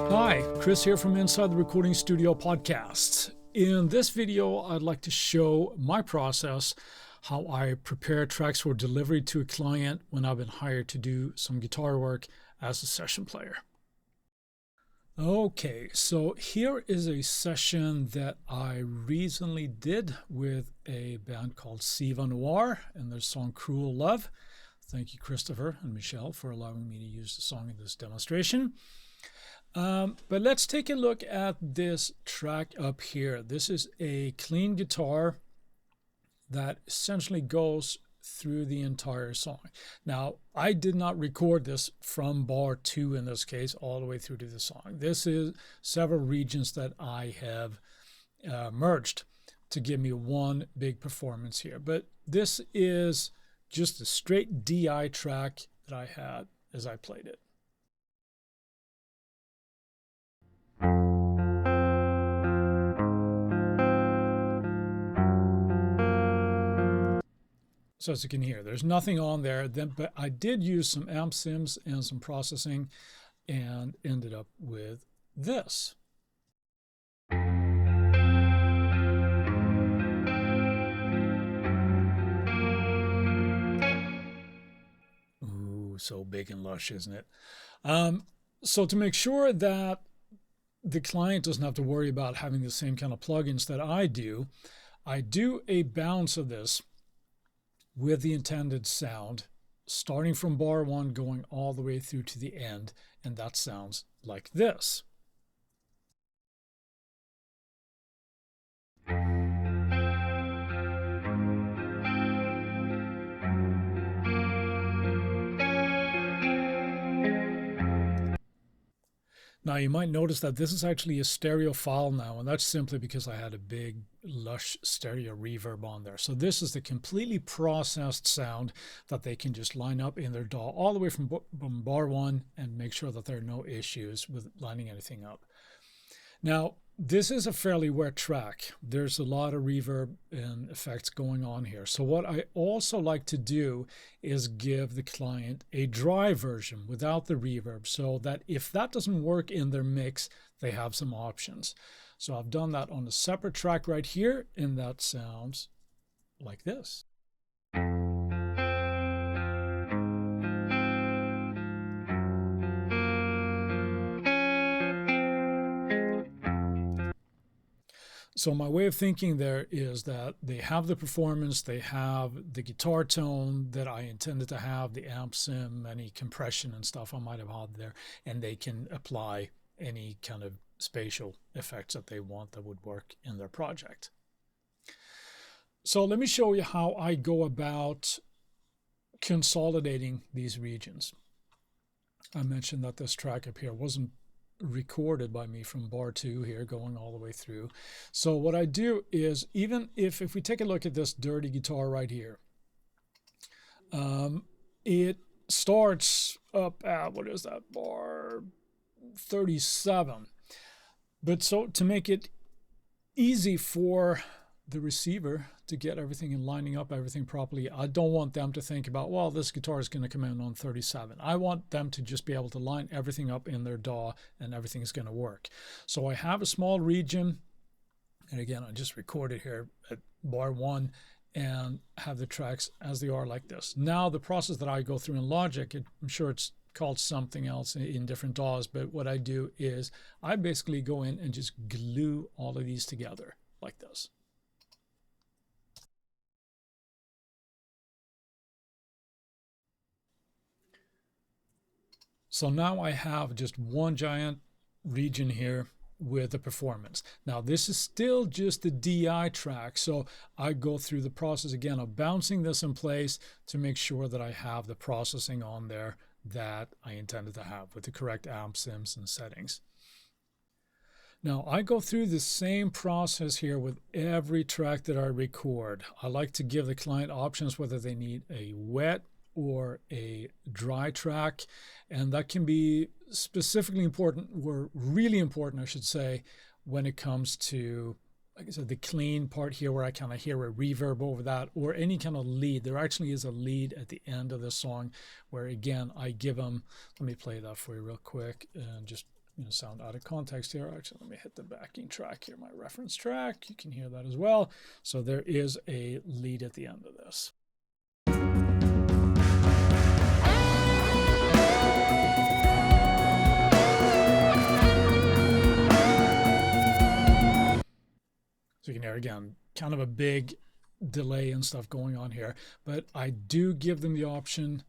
Hi, Chris here from Inside the Recording Studio podcast. In this video, I'd like to show my process, how I prepare tracks for delivery to a client when I've been hired to do some guitar work as a session player. Okay, so here is a session that I recently did with a band called Soothe and their song Cruel Love. Thank you, Christopher and Michelle, for allowing me to use the song in this demonstration. But let's take a look at this track up here. This is a clean guitar that essentially goes through the entire song. Now, I did not record this from bar 2 in this case all the way through to the song. This is several regions that I have merged to give me one big performance here. But this is just a straight DI track that I had as I played it. So as you can hear, there's nothing on there, but I did use some amp sims and some processing and ended up with this. Ooh, so big and lush, isn't it? So to make sure that the client doesn't have to worry about having the same kind of plugins that I do a bounce of this with the intended sound, starting from bar 1, going all the way through to the end, and that sounds like this. Now you might notice that this is actually a stereo file now, and that's simply because I had a big lush stereo reverb on there. So this is the completely processed sound that they can just line up in their DAW all the way from bar 1 and make sure that there are no issues with lining anything up. Now, this is a fairly wet track. There's a lot of reverb and effects going on here. So what I also like to do is give the client a dry version without the reverb, so that if that doesn't work in their mix, they have some options. So I've done that on a separate track right here, and that sounds like this. So my way of thinking there is that they have the performance, they have the guitar tone that I intended to have, the amp sim, any compression and stuff I might have had there, and they can apply any kind of spatial effects that they want that would work in their project. So let me show you how I go about consolidating these regions. I mentioned that this track up here wasn't recorded by me from bar 2 here going all the way through. So what I do is, even if we take a look at this dirty guitar right here, it starts up at, what is that, bar 37. But so to make it easy for the receiver to get everything and lining up everything properly, I don't want them to think about, well, this guitar is going to come in on 37. I want them to just be able to line everything up in their DAW and everything is going to work. So I have a small region, and again, I just recorded here at bar 1 and have the tracks as they are like this. Now the process that I go through in Logic, I'm sure it's called something else in different DAWs, but what I do is I basically go in and just glue all of these together like this. So now I have just one giant region here with the performance. Now this is still just the DI track, so I go through the process again of bouncing this in place to make sure that I have the processing on there that I intended to have with the correct amp sims and settings. Now I go through the same process here with every track that I record. I like to give the client options whether they need a wet or a dry track, and that can be specifically important, or really important I should say, when it comes to, like I said, the clean part here where I kind of hear a reverb over that, or any kind of lead. There actually is a lead at the end of this song where, again, I give them, let me play that for you real quick and just sound out of context here. Actually, let me hit the backing track here, my reference track. You can hear that as well. So there is a lead at the end of this. So you can hear, again, kind of a big delay and stuff going on here, but I do give them the option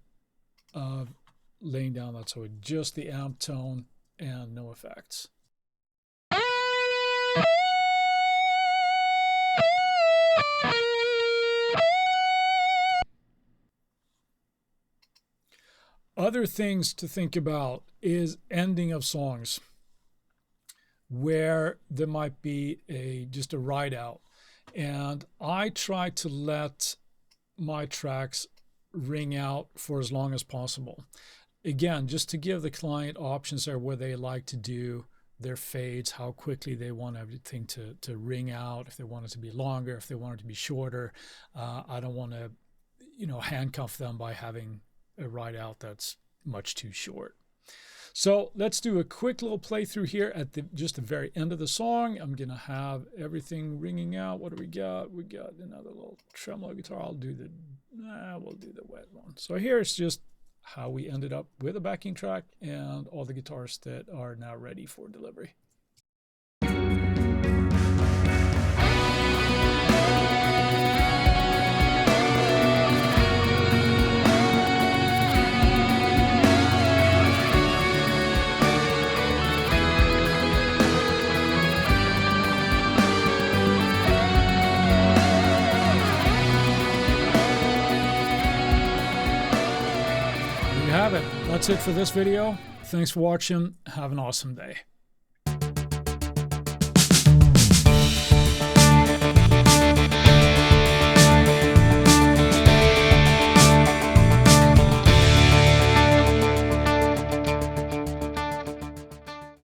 of laying down that, so just the amp tone and no effects. Other things to think about is ending of songs, where there might be just a ride out. And I try to let my tracks ring out for as long as possible. Again, just to give the client options there where they like to do their fades, how quickly they want everything to ring out, if they want it to be longer, if they want it to be shorter. I don't want to, handcuff them by having a ride out that's much too short. So let's do a quick little playthrough here at just the very end of the song. I'm going to have everything ringing out. What do we got? We got another little tremolo guitar. we'll do the wet one. So here's just how we ended up with a backing track and all the guitars that are now ready for delivery. That's it for this video. Thanks for watching. Have an awesome day.